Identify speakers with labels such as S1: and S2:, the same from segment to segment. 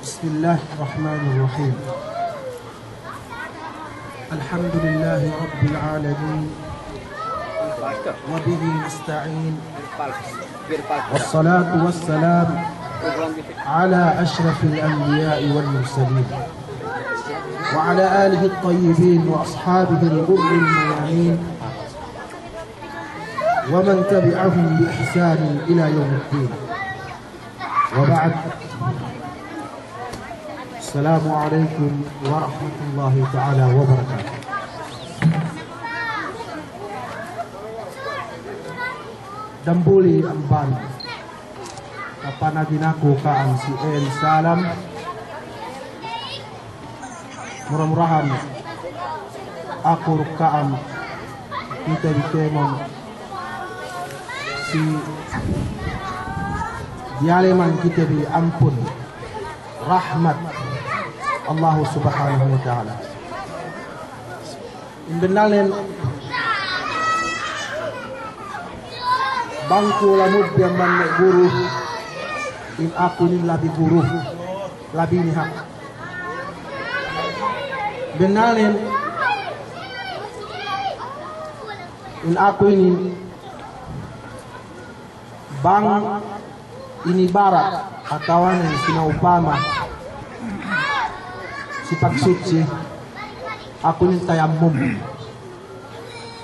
S1: Bismillahirrahmanirrahim. Alhamdulillahi Rabbil alamin. Wa bihi nasta'in. Wassalatu wassalam ala ashrafil anbiya'i wal mursalin. Wa ala alihi at-tayyibin wa ashabihi al-ghurril mayamin. Wa man tabi'ahum bi ihsanin ila yawmiddin. Wa ba'd. Assalamualaikum warahmatullahi ta'ala wabarakatuh. Dambuli amban kapanagin ako kaan si El Salam. Murah-murahan ako kaan kita ditemon si dialeman kita di ampun rahmat Allah subhanahu wa ta'ala. Imbenalin bangku lamud yang manik guru in aku ni labi guru labi ni hak. Benalin in aku ini bang ini barat atawanan sinaupama si pagsuci ako yung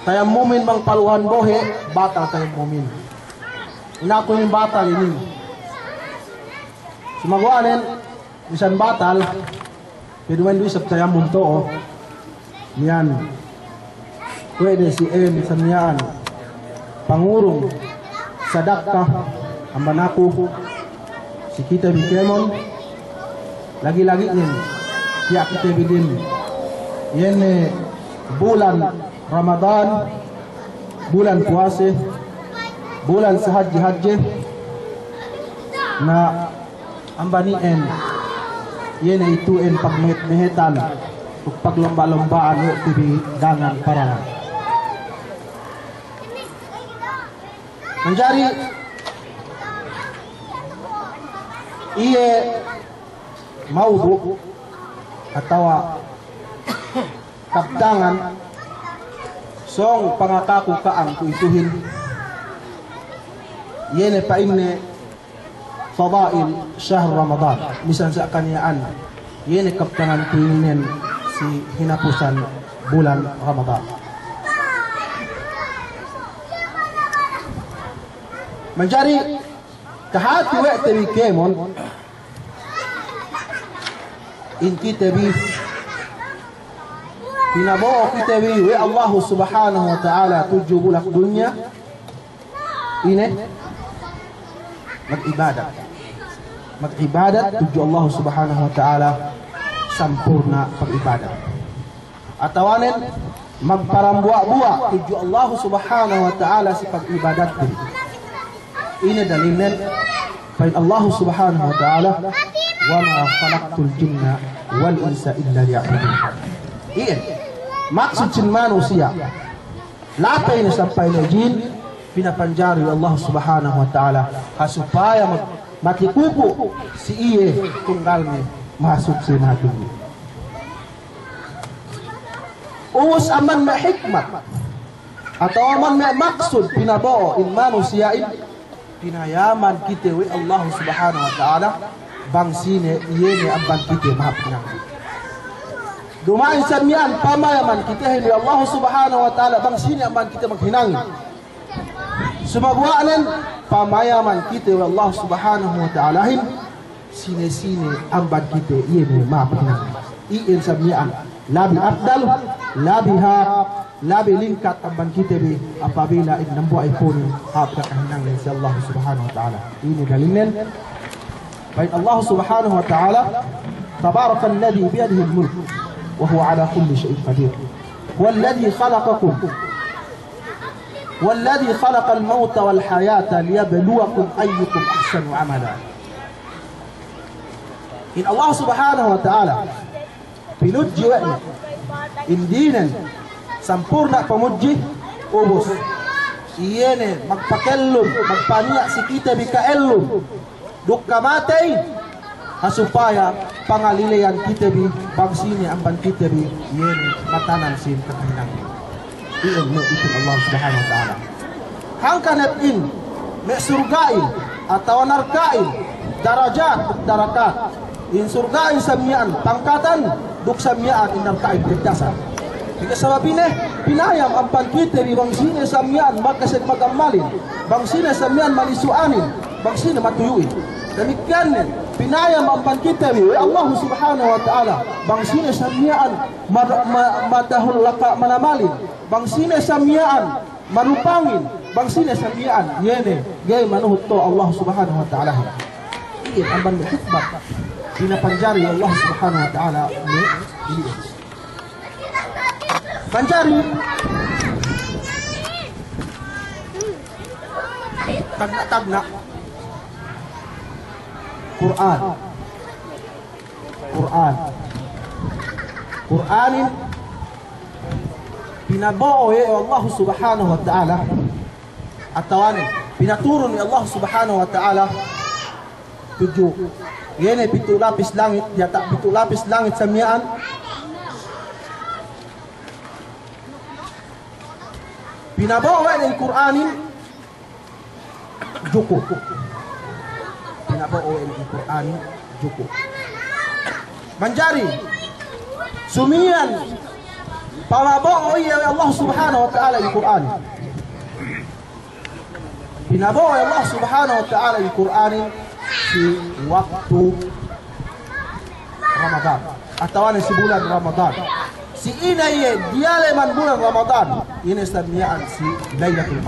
S1: tayammumin bang paluhan bohe batal tayammumin ina ako yung batal ini sumagwanin isan batal piduan doon sa tayammum to yan pwede si M saniyaan pangurong sadaka ang manako si kita bikemon lagi-lagi nin ya kita bidin yene bulan Ramadan bulan puasa bulan sehaji na ambanien yene itu en pagmehetan ug paglomba-lombaan yo tibi dangan para menjadi iye maudu atau kapdangan song pangataku kaang kuituhin yene pa inne fadail syahr Ramadan misan sa kanyaan yene kapdangan kuinin si hinapusan bulan Ramadan menjadi kahati wa tawi kemon in kita bi pinabawa kita bi wa Allah subhanahu wa ta'ala 7 bulan dunya ini mag-ibadat 7 Allah subhanahu wa ta'ala sampurna pag-ibadat atawanin magparambuwa-buwa 7 Allah subhanahu wa ta'ala si pag-ibadat ini dalilin fa Allah subhanahu wa ta'ala wa ma khalaqtul jinna wal insa illa liya'budun. Iyan maksud sin manusia latay na sampay na jin pinapanjari Allah subhanahu wa ta'ala supaya matikupo si iye tunggal may masuk sa natin. Uus aman na hikmat atau aman na maksud pinabao in manusiain pinayaman kita wi Allah subhanahu wa ta'ala bang sine iye ang bang kita mahapinang dumain sa miyan pamayaman kita hindi Allah subhanahu wa ta'ala bang sine ang bang kita maghinangin sumagwaanan pamayaman kita wi Allah subhanahu wa ta'ala sine ang bang kita iye mahapinang iin sa miyan labi afdal labi ha labi lingkat ang bang kita bi apabila inambo ay punin hapka kahinangin si Allah subhanahu wa ta'ala ini dalilin baik Allah subhanahu wa ta'ala tabarakalladzi biyadihi al-mulk وهو على كل شيء قدير. والذي خلقكم والذي خلق الموت والحياة ليبلوكم أيكم أحسن عملا. إن الله سبحانه وتعالى pinuji wa'na indinan sampurna pamuji ubos iyene magpakellum magpaniya si kita bikaellum dukka matay supaya pangalilayan kita bi bagsini amban kita bi iyene matanan sin kakahinang iyon mo ito Allah subhanahu wa ta'ala hangkanat in may surgain atau narkain darajat darakat in surgain samyaan pangkatan duk samyaan inang kain bigdasan. Ika sababine pinayam ang pangkiteri bang sine samyaan magkasit magamalin, bang sine samyaan malisuanin, bang sine matuyuin. Demikian pinayam ang pangkiteri Allah subhanahu wa ta'ala bang sine samyaan madahul laka manamalin, bang sine samyaan marupangin, bang sine samyaan yene gay manuhut to Allah subhanahu wa ta'ala. Iyan ang bandang hikmat pinapanjari Allah subhanahu wa ta'ala ni panjari tagna Qur'anin pinabuo ya Allah subhanahu wa ta'ala at tawanin pinaturun ni Allah subhanahu wa ta'ala tujuh. Yan ay pitu lapis langit, yata pitu lapis langit samyaan. Pinabawa ng Qur'anin juko. Pinabawa ng Qur'anin juko. Manjari sumiyan pamabawa ya Allah subhanahu wa ta'ala ng Qur'an. Pinabawa ya Allah subhanahu wa ta'ala ng Qur'anin si waktu Ramadan atau si bulan Ramadan si inay dia leman bulan Ramadan ini samyaan si Lailatul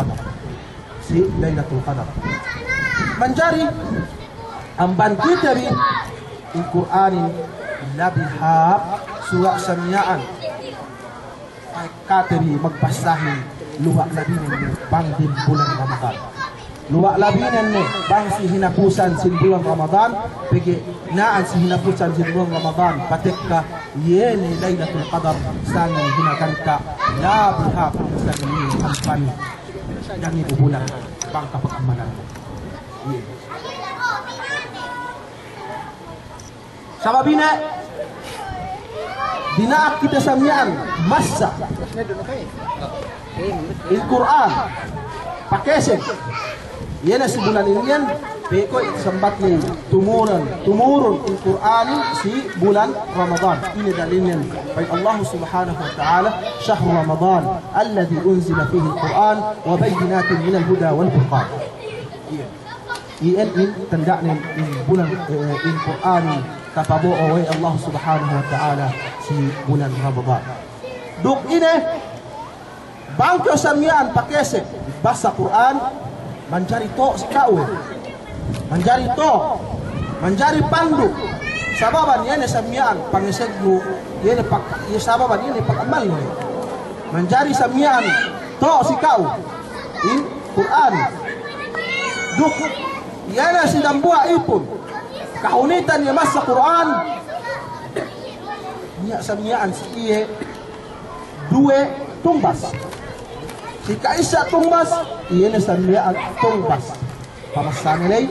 S1: Qadar manjari amban kita bi Al-Qur'anin labihab suwa samyaan kateri magpasahin luwa labinin bangdin bulan Ramadan luwa labinan ne bang si hinapusan sin bulan Ramadan pigi naan si hinapusan sin bulan Ramadan patekka yeni Lailatul Qadar sangi hinakanta labihab sangi kampani yang ibu bulan bang kapakamanan sababina dinaak kita samyaan masa Al-Quran pakesek yan na si bulan ini yan peko sambat ni tumurun Al-Quran si bulan Ramadan ini dalilnya baik Allah subhanahu wa ta'ala syahr Ramadan alladhi unzila fihi Al-Quran wa bayyinatin min al-huda wal furqan in tandaan in bulan Al-Quran tapabuo way Allah subhanahu wa ta'ala si bulan Ramadan duk ini bangko samyaan pakesek basa Quran manjari to sikawe manjari pandu sababan yan samyaan pangiseglu yan pak sababan yan pakamal no manjari samyaan to sikaw in Quran duk yan sidang buwa ipon kahunitan niya mas sa Quran niya samyaan siye duwe tumbas si kaisa tumbas iyan samyaan tumbas pamasanilay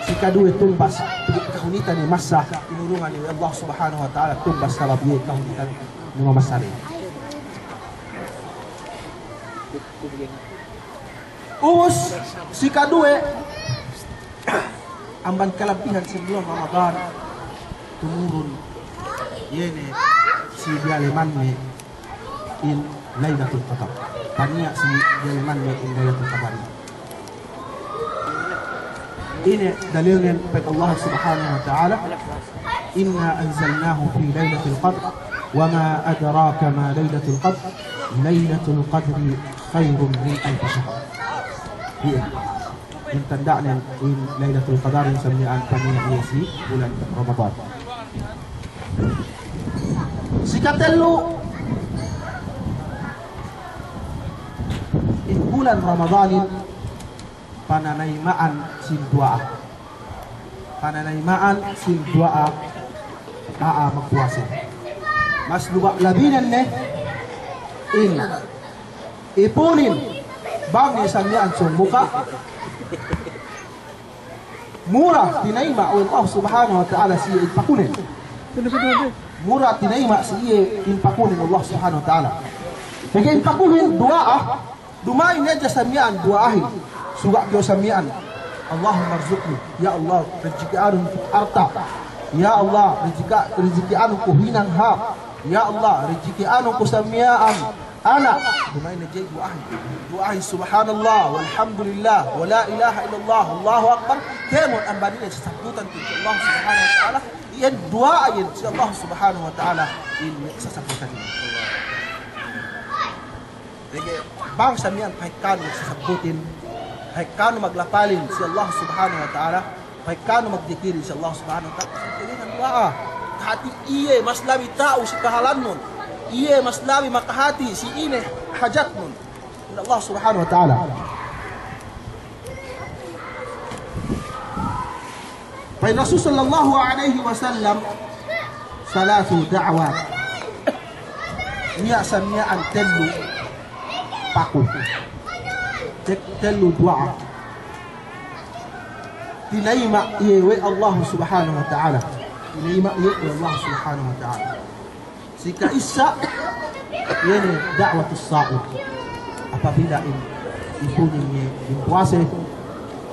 S1: si kaduwe tumbas kahunitan ni masa tinulungan ni Allah subhanahu wa ta'ala tumbas sa labiye kahunitan ni mamasari ubos si kaduwe amban kalabihan sa bulan Ramadan tumurun yene si bialeman ni in Lailatul Qadar tanya si bialeman ni in Lailatul Qadar ini dalilnya pada Allah subhanahu wa ta'ala inna anzalnahu fi Lailatul Qadr wa ma adraka ma Lailatul Qadr Lailatul Qadri khairun min alf shahr yang tandanya in Lailatul Qadar yang samyaan paniya si bulan Ramadan si Sikatelu, bulan Ramadanin pananaimaan sin doa. Pananaimaan sin doa magpuasa. Mas labinan ne in ipunin bang isamian sa muka. Murah tinaima oleh Allah Subhanahu wa taala si ipakunin. Murah tinaima si ipakunin Allah Subhanahu wa taala. Bagi ipakunin doa dumain aja samian doahin. Suga kyo samian. Allahumma rzuqni, ya Allah rezeki anu arta. Ya Allah rezeki anu ku hinang ha. Ya Allah rezeki anu ku samian anak. Dumain aja doahin subhanallah walhamdulillah wa la ilaha illallah Allahu akbar. Kemon ang banila sa sabutan ko Allah Subhanahu wa taala. Iyan doa yan si Allah Subhanahu wa taala in sa sabutan niya. Bang samian pahikano sasabutin, pahikano maglapalin si Allah Subhanahu wa taala, pahikano magdikirin si Allah Subhanahu wa taala. Ini ang doa. Hati iye mas labi tao si kahalan nun. Iye mas labi makahati si ine hajat nun. Allah Subhanahu wa taala. Pai Rasul sallallahu alaihi wasallam salatu da'wat. Niya samian telu paku telu doa tinaima iwe Allah Subhanahu wa taala, tinaima iwe Allah Subhanahu wa taala. Sika isa yene da'watus sa'id, apabila ipunin niya yung puasa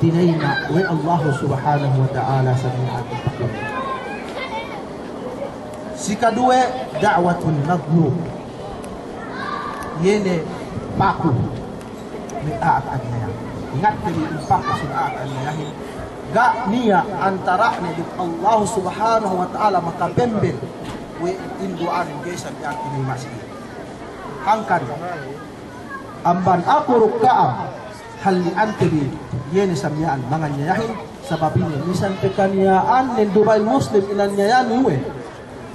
S1: tinaima iwe Allah Subhanahu wa taala sa mga pakul. Sika dua da'watul maghlub, yene paku ni aat niya. Ingat kali paku sa aat niya. Ga niya antara ni Allah Subhanahu wa taala makabembel we induan kaysa biang tinima siya. Hangkan amban ako rukaam hali antebi yene samyaan mga niyahin sababin niya misan pekaniyaan ng Dubai Muslim ilan niya yan we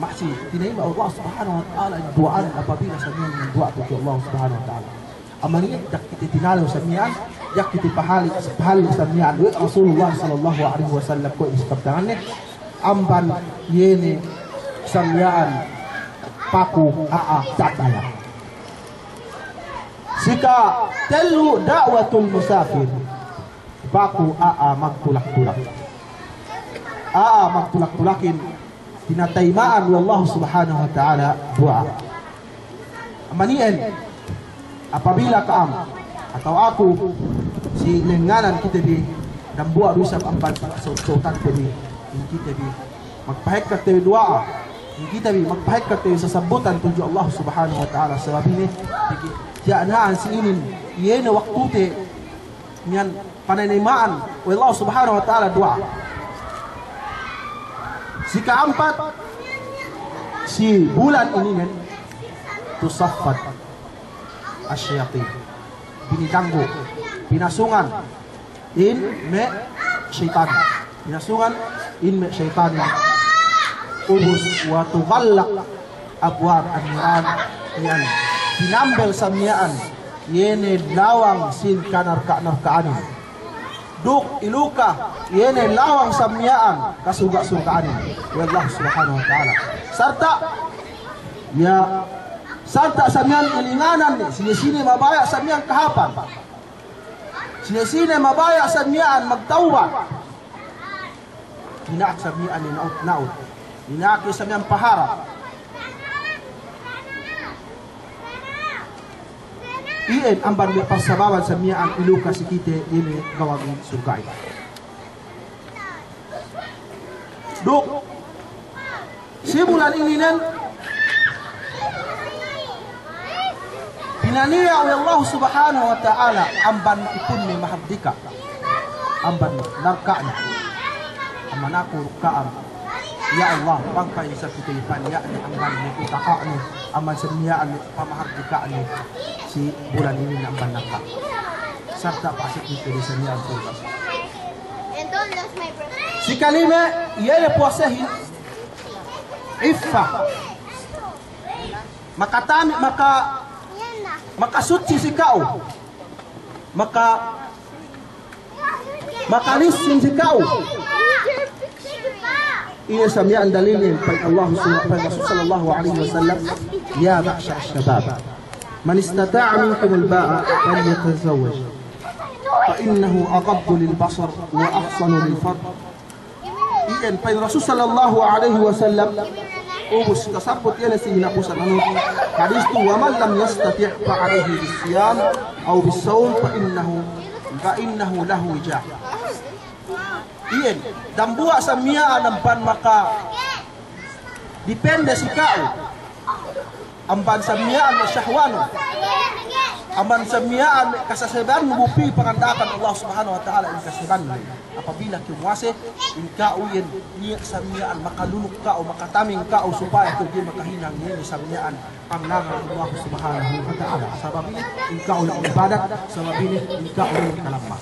S1: masih tinima Allah Subhanahu wa taala duaan apabila samyaan ng dua to Allah Subhanahu wa taala. Amani dak kita tinalo samyaan yak kita pahali samyaan we Rasulullah sallallahu alaihi wasallam ko istabdan amban yene samyaan paku tataya. Sika telu da'watul musafir paku magtulak-tulak. Magtulak-tulakin tinataimaan Allah Subhanahu wa taala doa. Amanian apabila kaam atau aku si lenganan kita di dan buat rusap amban sautan tadi kita di magpahekak tayo doa kita di magpahekak tayo sa sabutan tuju Allah Subhanahu wa taala sebab ini dianaan si inin yene waktu te nyan pananimaan Allah Subhanahu wa taala doa. Si keempat si bulan ini kan tusaffat asyayatin binitanggo pinasungan in me syaitan pinasungan in me syaitan ubus wa tughallaq abwab an-niran yan dinambel samyaan yene lawang sin kanar-kaanin duk iluka yene lawang samyaan kasuga-sugaanin wallahu Subhanahu wa taala sarta ya sarta samyaan ilinganan sini-sini mabaya samyaan kahapan sini-sini mabaya samyaan magtaubat hinaak samyaan ni naut hinaak samyaan paharap iyan ang barang pasabawan samyaan iluka sikite ini gawagin sugay duk simulan ini nan pinaniya oleh Allah Subhanahu wa taala amban ipun ni mahabdika amban narka'na amanaku ruka'am ya Allah bangkay sa kutipan ya ni amban ni utaka'ni aman samiyaan ni pamahabdika ni si bulan ini amban narka sarta pasik ni tulisaniyaan tulad si kalime yele puasahin iffa makasuci si kau, makalisin si kau. Ini samian dalilin pada Allah sallallahu alaihi wasallam, ya ma'syar syabab, man istata'a minkum al-ba'a falyatazawwaj fa innahu aghaddu lil-basar wa ahsanu lil-farj. Iyan pada Rasul sallallahu alaihi wasallam ubus kasabot yan si hinapusan ano hadis tu, wa man lam yastati' fa alayhi bis-siyam aw bis-sawm fa innahu lahu wijah. Iyan dan buat samia nampan maka depende si kau amban samiaan syahwanu, amban samiaan kasaseban mubupi pangandakan Allah Subhanahu wa taala in kaseban. Apabila kimuase in kau yen niya samiaan makalunok ka o makataming ka o supaya kung makahinang niya samiaan pangnangan Allah Subhanahu wa taala. Sabab in kau na ibadat, sabab ini in kau na kalampak.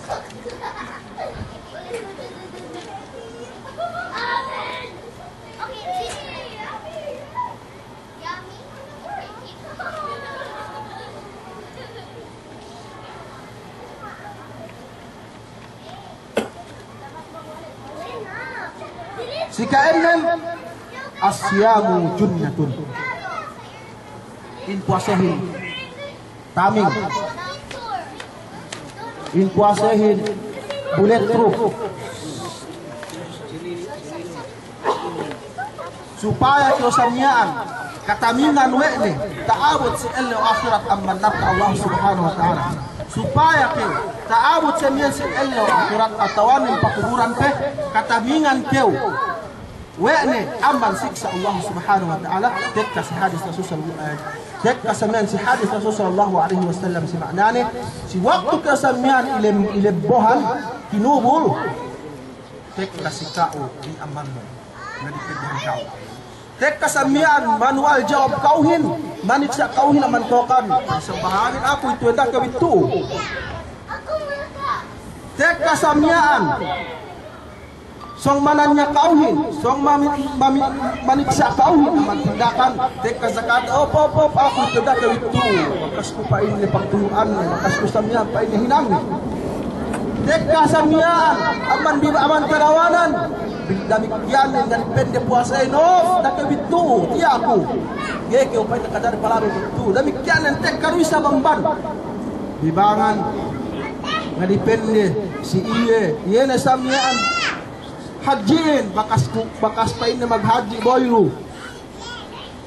S1: Si kaenem asyamu junnatun, in puasahin taming, in puasahin bulletproof, supaya kosamiaan katamingan wene taabot si el akhirat amman nabta Allah Subhanahu wa taala, supaya ke taabot sa miyan si el akhirat atawan ng pakuburan pe katamingan keu wene amman siksa Allah Subhanahu wa taala. Tekka si hadis Rasul tekka samian si hadis Rasul sallallahu alaihi wasallam si maknane si waktu kasamian ilebohan kinubul tekka si kau di amman mo ngadipidhan kau. Tekka samian manual jawab kauhin manit sa kauhin aman tokan sa bahanin ako ito enda kawitu. Tekka samian song mananya kauhin, song maniksa kauhin, matindakan, teka zakat, op, ako tidak kawit to, makas ko pa ini pagtuyuan, makas ko samya pa ini hinang. Teka samyaan, aman di aman karawanan, damikyan yang depende puasa ino, nakawit to, tiya ako. Geke upay nakadari palaro to, damikyan yang teka ruisa bangban. Bibangan, nga depende si iye na samyaan. Hajin, bakas pa na maghaji boyro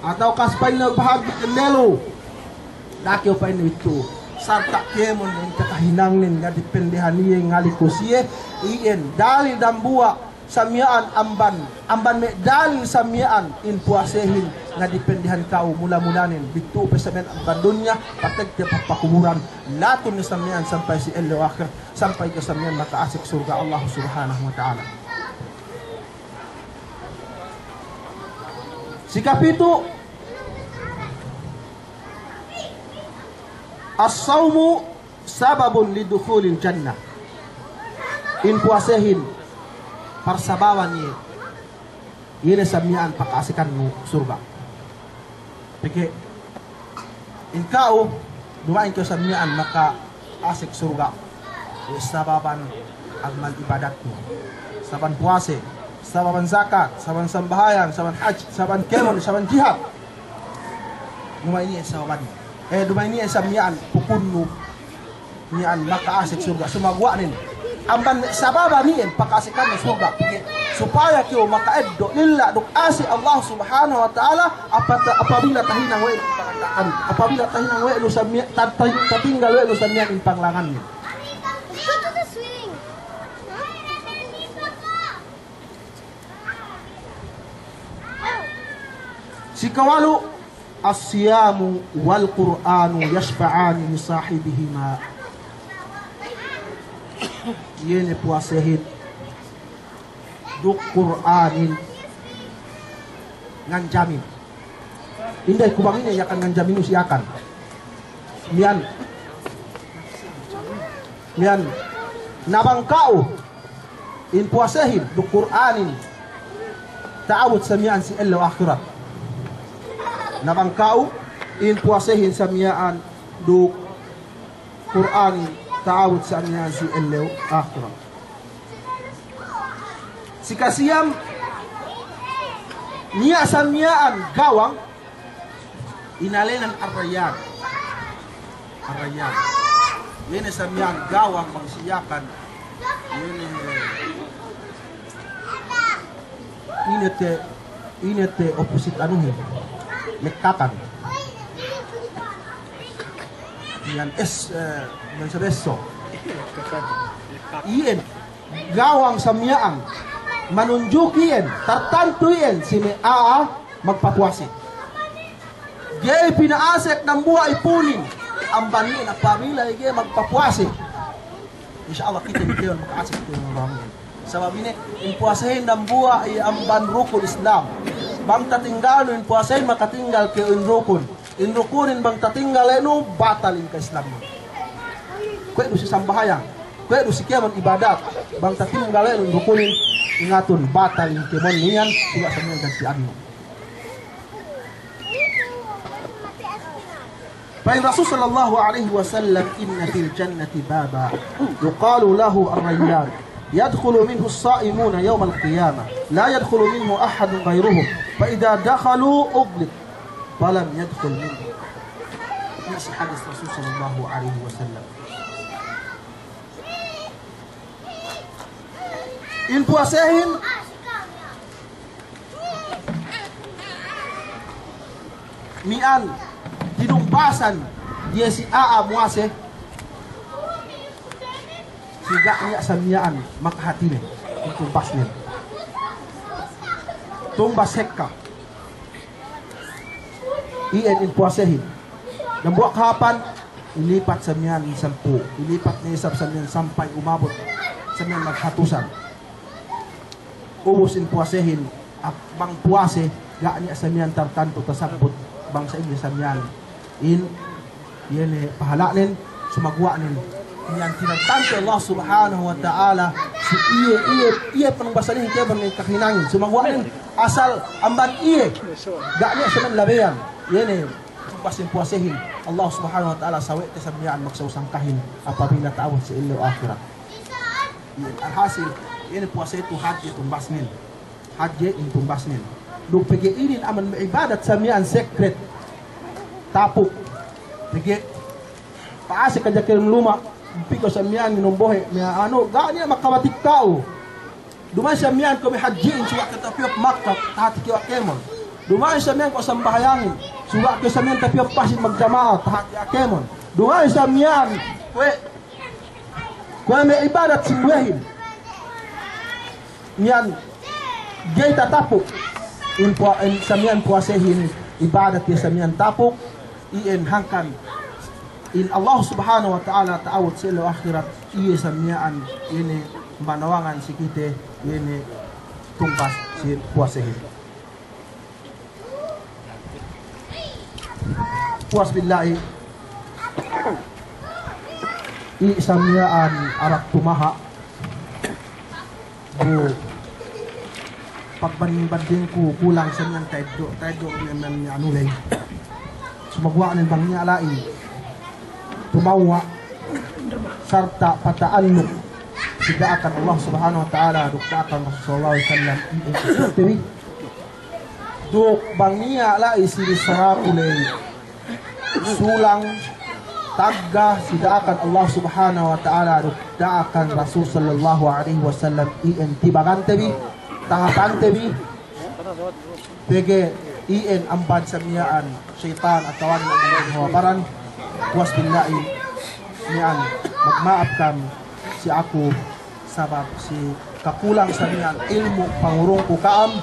S1: atau kas pa na maghaji kanelo dakyo pa na ito sarta kemon ng kakahinang nin nga dependehan niya ngaliko siye iyan dali dambua samyaan amban me dali samyaan in puasehin nga dependehan kao mula-mulanin bitu pesamen ang kandunya patag tiya papakuburan laton ni samyaan sampai si el akhir sampai ke samyaan makaasik surga Allah Subhanahu wa taala. Sikap itu as-sawmu sababun lidukhulil jannah. In puasehin parsabawan niya. Ini samian pakasikan mo surga. Pike in kau dumain ka samian maka asik surga. Sababan agmal ibadat mo. Saban puase, saban zakat, saban sambahayan, saban haj, saban kemon, saban jihad. Dumay niya saban. Dumay niya samian pukunno niyan makaasik surga. Sumagwa nin. Amban sababa niyan pakasikan ng surga. Supaya kayo makaeddo lilla duk asi Allah Subhanahu wa taala apabila tahinang wae pangandakan. Apabila tahinang wae lu samian tatinggal wae lu samian in panglangan niya. Sikawalu as-siyamu wal Qur'anu yashfa'ani li sahibihima. Yene puasehit duk Qur'anin nganjamin. Inday kubangin ya kan nganjamin usiakan. Mian nabangkao in puasehit duk Qur'anin ta'awud samian si ella akhirat. Nabangkao in puasehin samyaan du Qur'ani ta'awud samyaan si elew akhirat. Si kasiyam niya samyaan gawang inalenan arrayan. Arrayan. Yun samyaan gawang magsiyakan. Inete opposite anuhin. Lekkakan. Yan yang sebeso. Iyan gawang samyaan manunjukin tartantuin si Aa magpapwasi. Gay pinaasek ng buhay punin ang banin at pamilya gay magpapwasi. Insyaallah kita bitiyon makaasek ito ng rangin. Sabab ini puasahin ng buhay ang banrukul Islam. Bang tatinggal in puasahin makatinggal ke inrukun. Inrukunin bang tatinggal eno batalin ka Islam. Kaya do si sambahayang, kaya do si kiaman ibadat. Bang tatinggal eno inrukunin ingatun batalin ke mon niyan suga sa mga gantian mo. فإن رسول صلى الله عليه وسلم إن في الجنة بابا يقال له الريان يدخل منه الصائمون يوم القيامة لا يدخل منه أحد غيرهم فإذا دخلوا أغلق فلم يدخل منه. Ini hadis Rasul sallallahu alaihi wasallam. In puasahin mian tinumpasan dia si Aa muase siga niya samyaan makahatine itumbas niya tumbas hekka in puasahin ng buwak kapan ilipat samyaan 10 ilipat niya samyaan sampai umabot samyaan maghatusan ubos in puasahin at bang puase ga niya samyaan tartanto tasabot bang sa inyo samyaan in yene pahalanin sumagwanin yan tinagtanto Allah subhanahu wa ta'ala si iye pangbasalihin kaya bang kakinangin sumagwanin asal amban iye ga niya siya man labayan yene basin puasehin Allah subhanahu wa ta'ala sawi te samyaan magsausangkahin apabila taawad sa ilo akhirat. Alhasil yene puasa itu haji tumbasnin haji in tumbasnin do pegeinin aman ibadat samyaan secret tapuk pigi paase ka jakir luma piko samyaan minumbohe mia ano ga niya makamatik tao duman samyaan ko may hajiin suwa ka tapiok Makkah tahati kiwa kemon duman samyaan ko sambahayangin suwa ka samyaan tapiok pasin magjamaa tahati akemon duman samyaan kwe may ibadat simwehin niyan gay tatapuk in samyaan puasehin ibadat ya samyaan tapuk iyan hangkan in Allah subhanahu wa ta'ala ta'awad sa ilo akhirat iya samyaan ini manawangan si kite ini tumpas si puasehin puas billahi i samyaan arak tumaha bu pagbanding ko kulang samyaan taydo naman anulay sumagwa ng bangnya alain tumawa sarta pataaluk sidaakan Allah subhanahu wa ta'ala dukdaakan Rasulullah sallallahu alaihi wasallam duk bangnya alain sirisarakulay sulang tagga sidaakan Allah subhanahu wa ta'ala dukdaakan Rasul sallallahu alaihi wasallam tibagantebi tahapantebi pege iyan ambad samyaan syaitan at kawan ng mga hawabaran puas billahi niyan magmaapkan si ako sabab si kakulang samyaan ilmu pangurong ko kaam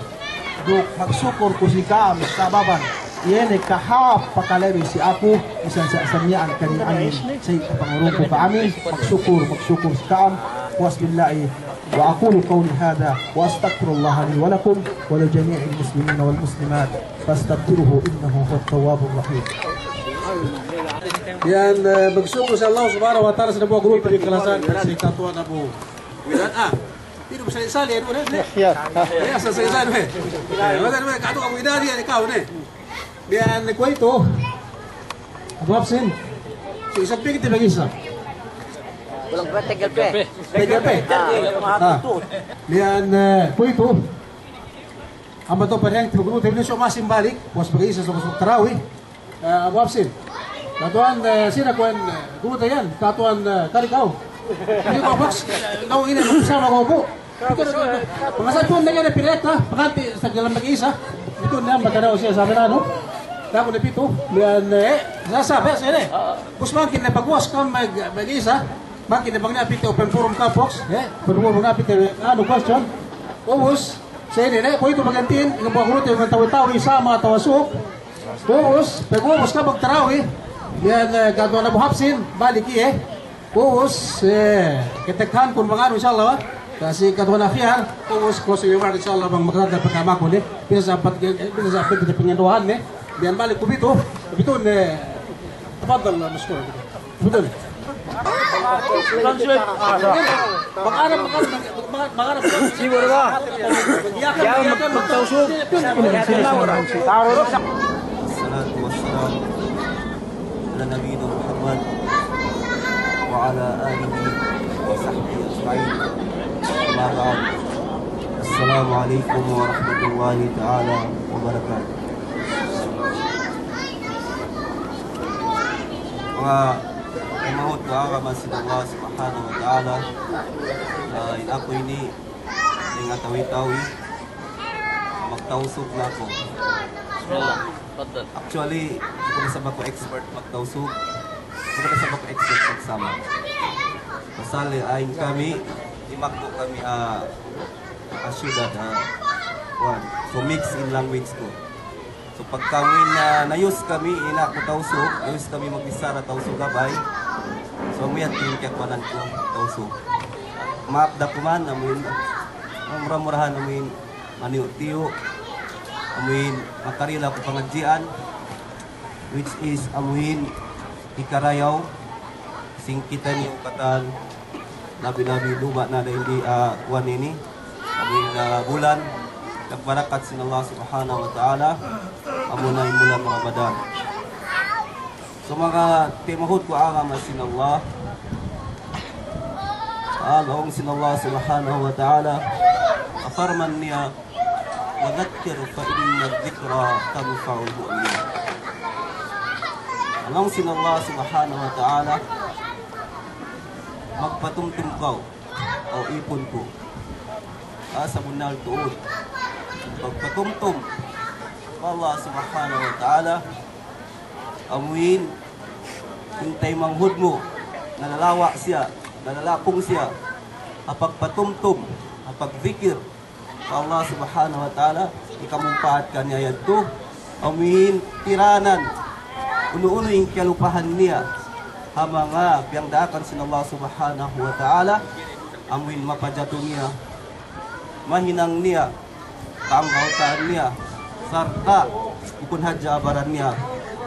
S1: duk magsukor ko si kaam sababan iyan kahap pakalabi si ako isang sa samyaan kaniyaan sa pangurong ko kaamin magsukor si kaam puas billahi وأقول قولي هذا وأستغفر الله لي ولكم ولجميع المسلمين والمسلمات فاستغفروه إنه هو التواب الرحيم. Yan bersyukur sa Allah subhanahu wa ta'ala sa nabuha grupo di kelasan si Katuan Abu Widan Tidak bisa disali ya, ya selesai nih. Katuan Abu Widan dia ikaw nih. Biar kuah itu Abu Hafsin. Si isang pigit mag-isa.
S2: Walang pa, tegal pa.
S1: Tegal pa. Lian, puito. Ang bato pa rin, tinugulo, tayo siya masimbalik. Puwas mag-isa sa masuk tarawih. Abu Hafsin. Katuan, sina kuan, gulo tayo yan. Katuan, karikaw. Hindi ko, box. Naong ina, magsama ko po. Pangasal po na yan na pilet, ha? Pakanti, sa dalang mag-isa. Ito na, matanaw siya sa akin, ano? Dako na pito. Lian, sasabi, sila eh. Bus makin na pagwas ka mag-isa. Makin na bang napit open forum ka, box. Open forum napit, ano question? Ubus, sa ini, kung ito magantin, ang mga kurot yung tawi-tawi, sama, tawasok. Ubus, pag-ubus ka magtarawi. Lian, gagawa na Abu Hafsin, balik Ubus, kitakhan kung mga ano, inshallah, kasi katuwa na fiyan, ubus, closing remark, inshallah, bang magkakad na pagkamakon, bisa sa apat na pinganduhan, Biyan balik ko dito. Dito tafadhal mashkur. Tafadhal. Mag-arab siguro ba? Yaman magtawsog.
S3: Salatu wassalam ala nabiyina Muhammad wa ala alihi wa sahbihi ajma'in. Amma ba'd. Assalamu alaikum warahmatullahi ta'ala wabarakatuh. Mga imahot ko akaman sa Allah subhanahu wa ta'ala ako ini nga tawi-tawi magtausog na ako. Actually, hindi ko na ko expert magtausog, hindi ko na ko expert magsama. Pasali ay kami imagpo kami asyudad so mix in language ko. So pagkawin na nayos kami, ina ko tausog, nayos kami magbisara tausog gabay. So muyat tingkak panan ko tausog. Maapda ko man, amuin, murah-murahan, amuin, maniyo-tiyo, amuin, makarila ko pangadjian, which is amuin, ikarayaw, singkitan niyo katan, nabi-nabi luba na hindi kuwan ini, amuin bulan, nagbarakat sin Allah subhanahu wa ta'ala, amunay bulan Ramadan. So mga timahod ko ang sin Allah, ang sin Allah subhanahu wa ta'ala, afarman niya, وَذَكِّرْ فَإِنَّ الذِّكْرَى تَنْفَعُ الْمُؤْمِنِينَ. Ang sin Allah subhanahu wa ta'ala, magpatumtum ka o ipon ko sa bunal tuod. Pagpatumtum Allah subhanahu wa ta'ala, amuin hintay manghud mo, nalalawa siya, nalalapong siya, apagpatumtum, apagzikir Allah subhanahu wa ta'ala, ikamumpahat ka niya yan to, amuin tiranan, uno-uno yung kalupahan niya, hamanga piyangdaakan sin Allah subhanahu wa ta'ala, amuin mapajatong niya, mahinang niya, kaanggautaan niya, sarta ukun hadja abaran niya,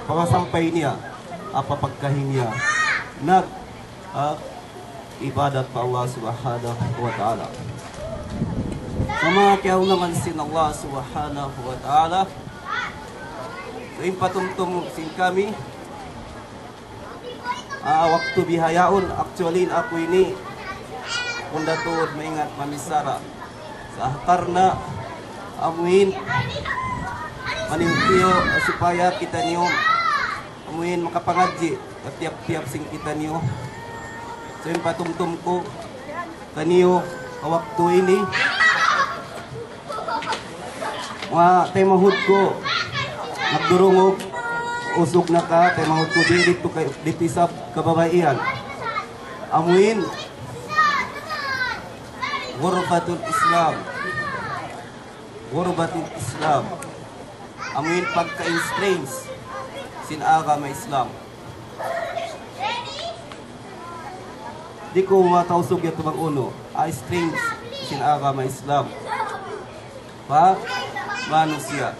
S3: pawasampay niya, apapagkahin niya, ibadat pa Allah subhanahu wa ta'ala. Sa mga kiyaw sin Allah subhanahu wa ta'ala, so impatumtum sin kami, waktu bihayaon, actually ako ini, kung datod maingat mamisara, sa karna amuin manimpiyo supaya kita niyo amuin makapangadji katiap-tiap sing kita niyo. So yung patumtum ko kaniyo waktu ini mga temahud ko nagdurungog usog na ka temahud ko dito kay ditisap kababaihan amuin Ghurbatul Islam, Ghurbatul Islam, amuin pagka-strange sin agama Islam. Di ko matausog yung tumang uno, strange sin agama Islam. Pa, manusia.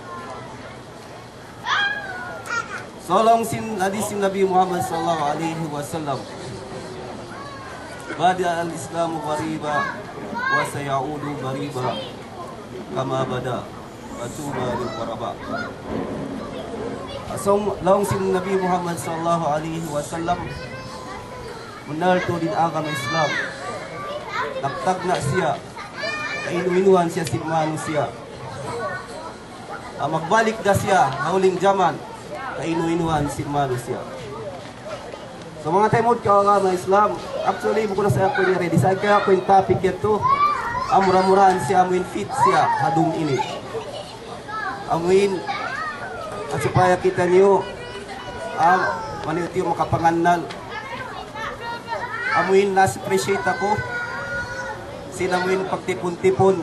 S3: Solong sin hadis sin Nabi Muhammad sallallahu alaihi wasallam. Bada al-Islamu ghariba wa sayaudu ghariba kama bada wa tuba lil qaraba. Asong laong sin Nabi Muhammad sallallahu alaihi wasallam menarto din agama Islam. Nagtagna siya, kainuinuhan siya si manusia. Magbalik na siya, hauling jaman, kainuinuhan si manusia. So mga taimod ka agama Islam, actually buko na sa ako ni ready. Sa kaya ako yung topic ito, mura-murahan siya, amuin fit siya, hadung ini. Amuin, at supaya kita niyo, manito yung makapanganal. Amuin, nas-appreciate ako. Sin amuin pagtipon-tipon.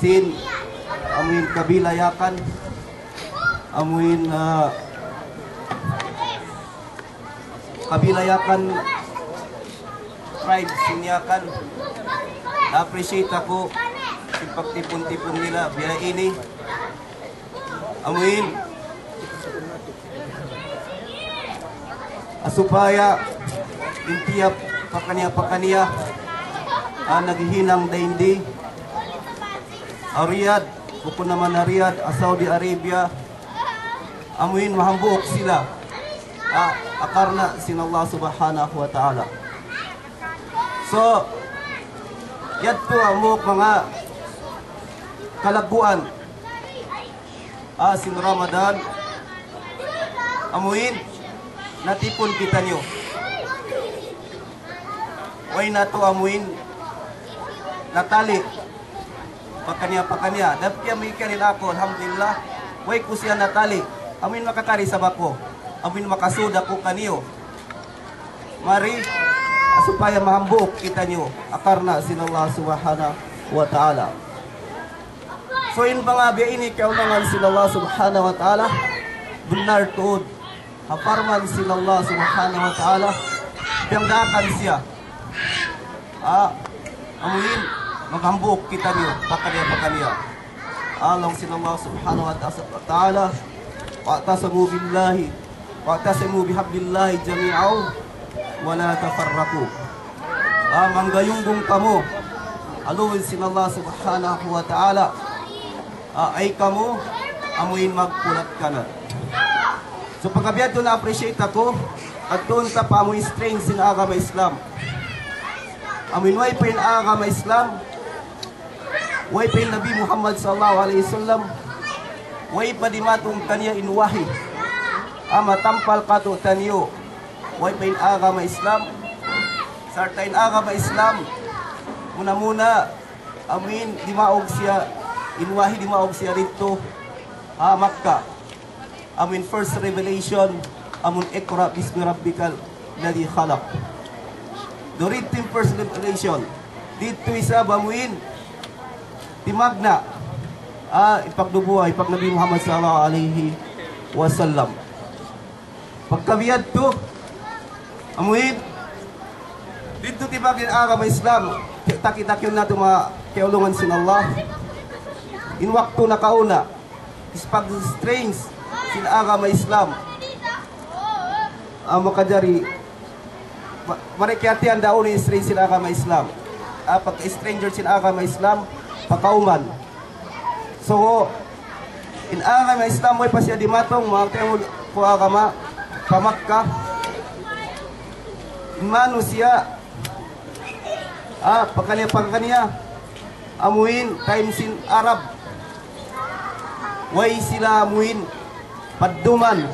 S3: Sin amuin kabilayakan. Amuin kabilayakan pride, sinyakan. Na-appreciate ako sin pagtipon-tipon nila. Biya ini. Amuin. Asupaya intiap pakania naghihinang daindi. Riyadh, bukod naman na Riyadh, Saudi Arabia. Amuin mahambuk sila. Akarna sin Allah subhanahu wa ta'ala. So, yadto amok mga kalaguan. Sin Ramadan. Amuin, natipon kita nyo. Way na to amuin, natali. Pakanya. Dapya may kanin ako, alhamdulillah. Way ko siya natali. Amuin makakari sa bako. Amuin makasuda ko kaniyo. Mari, supaya mahambuk kita nyo. Akarna sinallah subhanahu wa ta'ala. So in mga biya ini kaulangan sinallah subhanahu wa ta'ala. Benar tuod. Haparman sinallah subhanahu wa ta'ala. Biyangdakan siya. Amuin, maghambuk kita niyo. Pakanya. Along sinallah subhanahu wa ta'ala. Wa'tasamu billahi. Wa'tasamu bihablillahi jami'aw. Wala tafarraku. Manggayunggong kamo. Aluin sinallah subhanahu wa ta'ala. Ay kamo, amuin magpulat ka na. So pagkabiyan doon na-appreciate ako, at doon ta pa amuin strength sin agama Islam. Amin way pa yung agama Islam, way pa yung Nabi Muhammad sallallahu alaihi wasallam, way pa di matong kanya inwahi. Matampal ka to tanyo, way pa yung agama Islam. Sartain agama Islam, muna amin di maog siya, inwahi di maog siya rito, Makkah. Amin first revelation, amun ikra bismi rabbikal ladhi khalaq. Dorit team first revelation. Dito isa bamuin di magna. Ipagdubuhay pag Nabi Muhammad sallallahu alaihi wasallam. Pagkabiyad to amuin dito tibag din agama Islam. Takit-takyon nato mga kaulungan sin Allah. In wakto na kauna is pag strange sin agama Islam. Makajari marikyatian daon ni strange sin agama Islam. Pag stranger sin agama Islam pakauman. So in agama Islam way pa siya di matong mga temo ko agama pamakka. Manusia pagkanya amuin time sin Arab way sila amuin padduman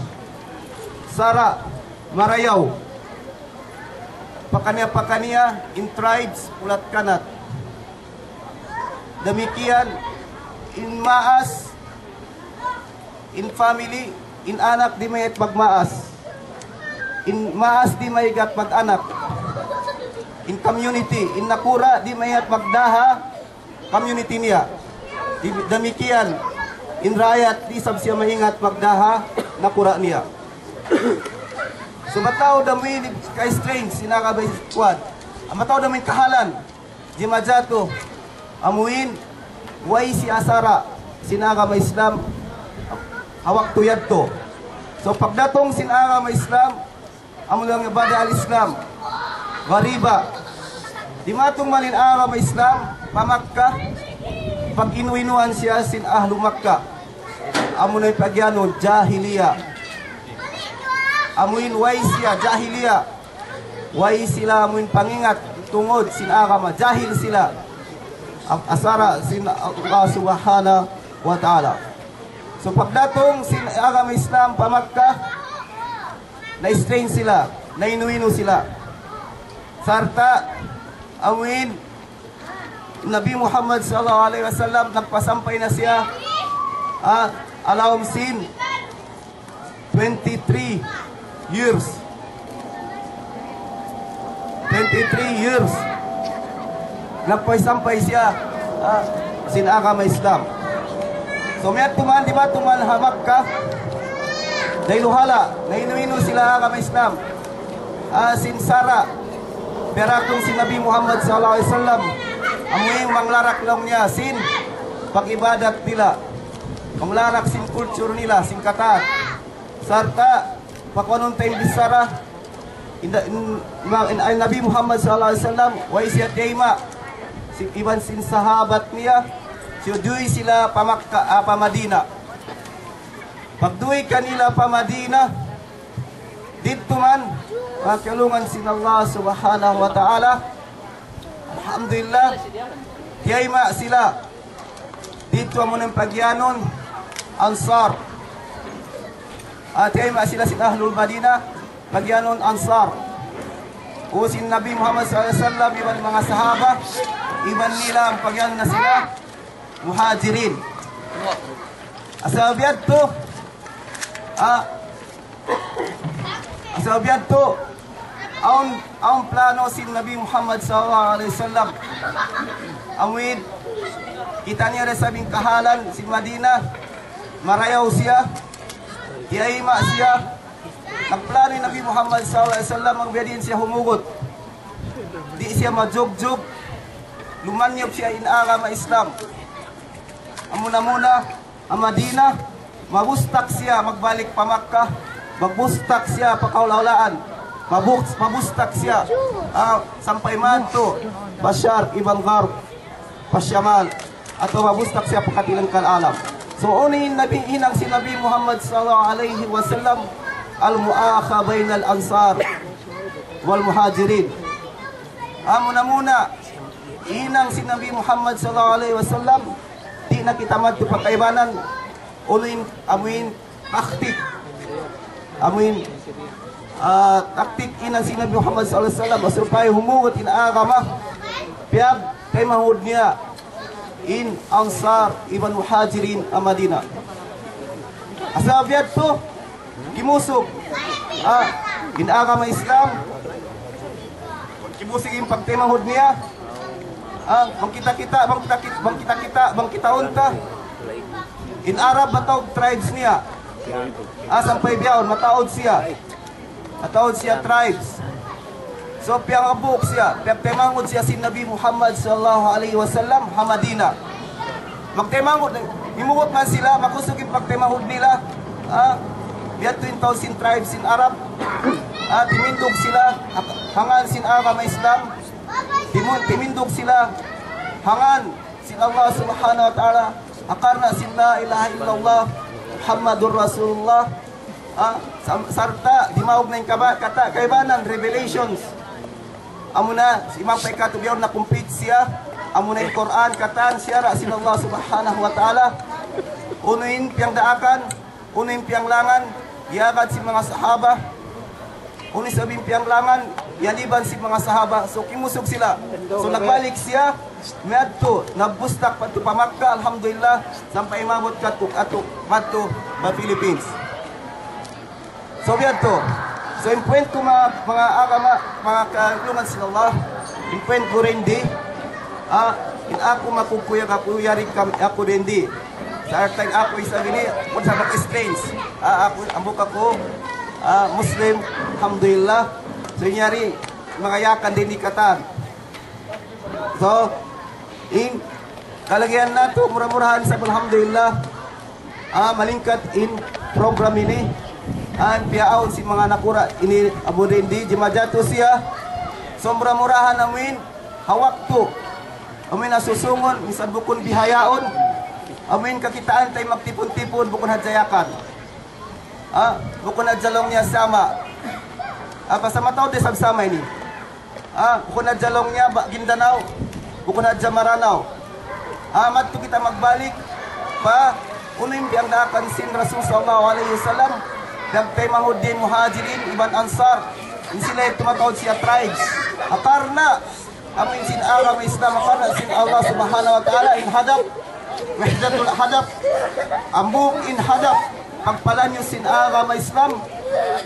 S3: sara marayaw pakanya in tribes ulat kanat demikian in maas in family in anak di mayat magmaas in maas di mayigat mag-anak in community, in nakura, di mayat magdaha, community niya. Demikian, in rayat, di sab siya maingat magdaha, nakura niya. So mataw damin kay strange, sinakabay squad. Mataw damin kahalan, di majato, amuin, way si asara, sinakabay Islam, hawak tuyad to. So pagdatong sinakabay Islam, amulang ibada al-Islam, Gariba. Di matong malin agama Islam, pamakka, pag inuinuan siya sin ahlu Makkah. Amo na pagyano, jahiliya. amuin way siya jahiliya. Way sila amuin pangingat tungod sin agama, jahil sila. Asara sin Allah subhanahu wa ta'ala. So pagdatong sin agama Islam pa Makkah, na-strain sila, nainuino sila. Sarta amuin Nabi Muhammad sallallahu alaihi wasallam nagpasampay na siya alawm sin 23 years. 23 years nagpasampay siya sin agama Islam. So mayat tuman, di ba, tuman hamak ka dahil luhala nainuino sila agama Islam sin Sara perakong si Nabi Muhammad sallallahu alaihi wasallam amuing manglarak lang niya sin pag-ibadat nila, manglarak sin culture nila, sin kataan. Sarta pakuanon tayong bisara Nabi Muhammad sallallahu alaihi wasallam way siya dayma iban sin sahabat niya siya sila pa Madina. Pagduy kanila pa Madina dito man makalungan sin Allah subhanahu wa ta'ala. Alhamdulillah tiyayma sila dito mo ng pagyanon Ansar. Tiyayma sila sin Ahlul Madina pagyanon Ansar. O sin Nabi Muhammad sallallahu alaihi wasallam iban mga sahaba iban nila ang pagyanon na sila Muhajirin. Asabiyad to ang plano sin Nabi Muhammad sallallahu alaihi wasallam amuin kita niya rin sabing kahalan si Madina marayaw siya iayma siya nagplano ni Nabi Muhammad sallallahu alaihi wasallam ang biyadin siya humugot di siya majog-jog lumanyop siya in agama Islam muna ang Madina mabustak siya magbalik pa Makkah magbustak siya pakaulaulaan mabustak siya sampay man to Bashar ibn Gharb pasyamal atau mabustak siya pakatilang kalalam. So unin nabi inang si Nabi Muhammad sallallahu alaihi wasallam al-mu'akha bainal ansar wal muhajirin. Muna inang si Nabi Muhammad sallallahu alaihi wasallam di na kita madto pakaibanan unin amuin taktik amuin taktik ina si Nabi Muhammad sallallahu alaihi wasallam supaya humugot in agama piyag kay mahud niya in Ansar ibn Muhajirin a Madina. Asabiyad to kimusog in agama Islam kimusig in pagtemahud niya bang kita unta in Arab matawag tribes niya sampay biyaon matawag siya tribes. So piyang abuk siya, piyang siya si Nabi Muhammad sallallahu alaihi wasallam ha Madina. Magtemangod, imugot man sila, makusugin pagtemahod nila. Biyat 20,000 tribes in Arab. Timindog sila, hangan sin agama Islam. Timindog sila, hangan sin Allah subhanahu wa ta'ala. Akarna sin la ilaha illallah Muhammadur Rasulullah. Sarta dimawag na yung kata kaibanan revelations amuna si Imam Pekato biyon na complete siya amuna yung Quran katan siya ra sin Allah subhanahu wa ta'ala unuin piyang daakan unuin piyang langan yagad si mga sahaba unuin sabing piyang langan yaliban si mga sahaba so kimusog sila so nagbalik siya medto nabustak pati pa Makkah alhamdulillah sampai mabot katuk atuk madto sa Philippines. So to. So in point ko mga agama, mga kalungan sila Allah, in point ko rin di, in ako makukuyari ako rin di. Sa time ako isa gini, kung sa mag-strange, ako, ambok ako, Muslim, alhamdulillah. So inyari, mga yakan din ikatan. So, in kalagyan na to, murah-murahan sa alhamdulillah, malingkat in program ini. Piaon si mga nakura ini Abu Dendi jimajato siya sombra-murahan namin hawak to amin nasusungon misal bukon bihayaon amin kakitaan tay magtipon-tipon bukon hadjayakan bukon hadjalong niya sama pasamataw de sabsamay ni. Bukod na jalong niya, Gindanao, bukod na Jamaranaw. Amat to kita magbalik pa unim biyang nakansin Rasul sallallahu alaihi wasallam dagtay mangudin muhajirin iban ansar in sila tumatawag siya tribes akarna amin sin agama Islam akarna sin Allah subhanahu wa ta'ala in hadap wahdatul hadap ambuk in hadap pagpalanyo sin agama Islam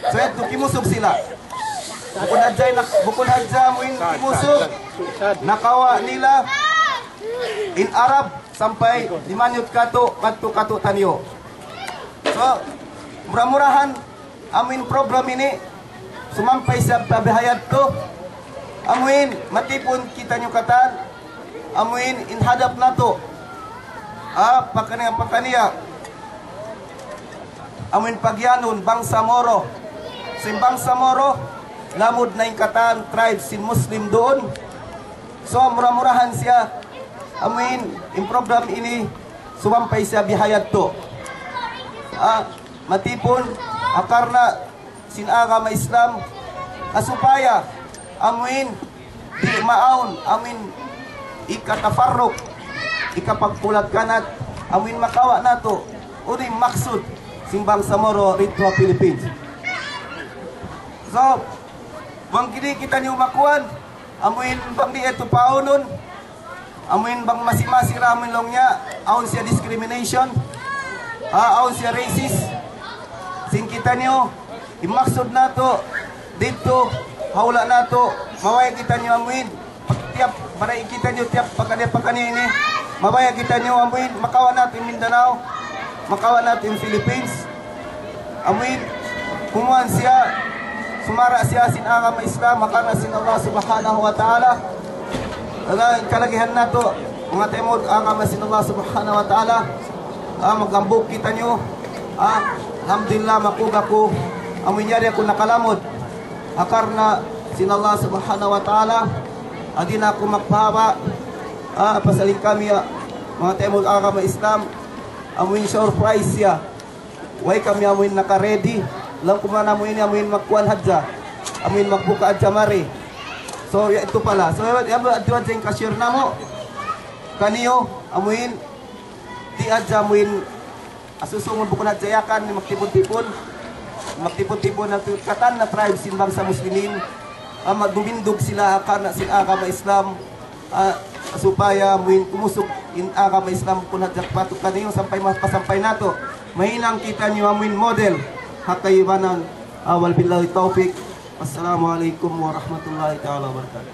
S3: so ito kimusog sila bukod hadjay mo in kimusog nakawa nila in Arab sampai dimanyut katu tanyo. So, murah-murahan amin program ini sumampay sa pabihayat to. Amuin matipon kita nyo katan. Amuin inhadap na to. Pakaniya. Amuin pagyanon bangsa Moro. Sin bangsa Moro lamod na yung katan tribe sin Muslim doon. So, murah-murahan siya. Amin, in program ini sumampay sa bihayat to. Matipon akarna sinagama Islam asupaya amin di maun amin ikatafarrok ikapagpulat kanat amin makawa nato uri maksud simbang sa Moro rito Philippines. So, bang kini kita niyo makuan amin bang di eto paunon amin bang masi-masi ramin long niya aun siya discrimination aun siya racist sing kita niyo imaksud nato dito hawla nato mawaya kita niyo amin tiap baray kita niyo tiap pakanya ini mawaya kita niyo amin makawa nato in Mindanao makawa nato in Philippines amin kumuan siya sumara siya sin agama Islam makana sin Allah subhanahu wa ta'ala kalagihan nato mga temod agama sin Allah subhanahu wa ta'ala magambok kita nyo alhamdulillah makuga ko amin yari ako nakalamod akarna sin Allah subhanahu wa ta'ala adi na ako magpahaba pasaling kami mga temod agama Islam amin surprise siya way kami amin naka-ready lang kumana amin magkuhan hadja amin magbuka adja mari. So, ya, itu pala. So, adjuan sa cashier na mo. Kaniyo, amuin, di adja amuin, asusungod bukod na jayakan, magtipon-tipon na katan na tribe sinbang sa muslimin, magdumindog sila karena sin agama Islam, supaya amuin kumusok in agama Islam kung hadjak patok kaniyo, sampai pasampay nato. Mahinang kita niyo amuin model, hakayubanan, wal billahi taufiq. Assalamualaikum warahmatullahi taala wabarakatuh.